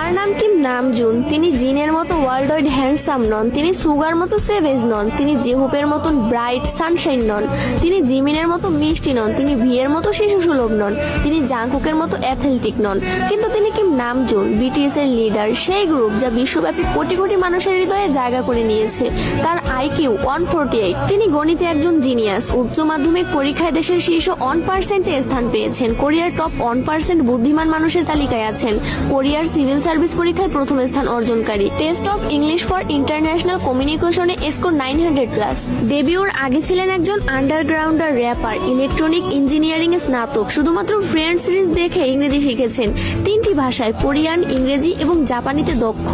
তার নাম Kim Namjoon. তিনি জিনের মতো ওয়ার্ল্ড ওয়াইড হ্যান্ডসাম নন, তিনি সুগার মতো সেভেজ নন, তিনি জেহুপের মতন ব্রাইট সানশাইন নন, তিনি জিমিনের মতো মিষ্টি নন, তিনি ভিয়ের মতো শিশু সুলভ নন, তিনি জাংকুকের মতো অ্যাথলেটিক নন, কিন্তু তিনি কিম নামজুন, বিটিএস এর লিডার, সেই গ্রুপ যা বিশ্বব্যাপী কোটি কোটি মানুষের হৃদয়ে জায়গা করে নিয়েছে। তার আইকিউ 148। তিনি গণিতে একজন জিনিয়াস। উচ্চ মাধ্যমিক পরীক্ষায় দেশের শীর্ষ 1% স্থান পেয়েছেন। কোরিয়ার টপ 1% বুদ্ধিমান মানুষের তালিকায় আছেন। কোরিয়ার সিভিল সার্ভিস পরীক্ষায় প্রথম স্থান অর্জনকারী। Test of English for international কমিউনিকেশনে স্কোর 900+। ডেবিউর আগে ছিলেন একজন আন্ডারগ্রাউন্ডার র্যাপার, ইলেকট্রনিক ইঞ্জিনিয়ারিং এ স্নাতক। শুধুমাত্র ফ্রেন্ডস সিরিজ দেখে ইংরেজি শিখেছেন। 3টি ভাষায় কোরিয়ান, ইংরেজি এবং জাপানিতে দক্ষ।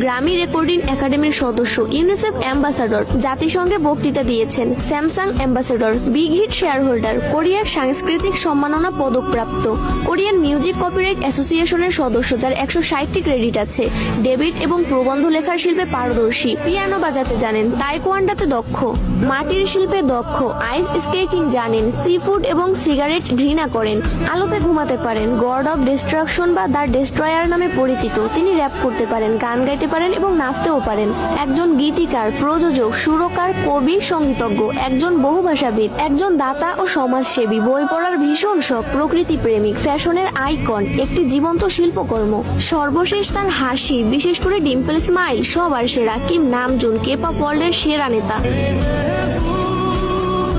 গ্রামি রেকর্ডিং একাডেমির সদস্য, ইউনিসেফ অ্যাম্বাসাডর, জাতিসংঘে বক্তৃতা দিয়েছেন, Samsung ambassador, Big Hit shareholder, কোরিয়ার সাংস্কৃতিক সম্মাননা পদকপ্রাপ্ত, কোরিয়ান মিউজিক কপিরাইট অ্যাসোসিয়েশনের সদস্য যার 160টি ক্রেডিট আছে। ডেভিড এবং প্রবন্ধ লেখার শিল্পে পারদর্শী, পিয়ানো বাজাতে জানেন, তাইকোয়ান্ডোতে দক্ষ, মাটির শিল্পে দক্ষ, আইস স্কেটিং জানেন, সি ফুড এবং সিগারেট ঘৃণা করেন, আলোতে ঘুমাতে পারেন, গড অফ ডিস্ট্রাকশন বা দ্য ডেস্ট্রয়ার নামে পরিচিত। তিনি র্যাপ করতে পারেন, গান গাইতে পারেন এবং নাচতেও পারেন। একজন গীতিকার, প্রযোজক, সুরকার, কবি, সঙ্গীতজ্ঞ, একজন বহুভাষাবিদ, একজন দাতা ও সমাজসেবী, বই পড়ার ভীষণ শখ, প্রকৃতি প্রেমিক, ফ্যাশনের আইকন, একটি জীবন্ত শিল্পকর্ম। সর্বশেষ তার হাসি, বিশেষ করে ডিম্পল স্মাইল সবার সেরা। কিম নামজুন, কে-পপ ওয়ার্ল্ডের সেরা নেতা।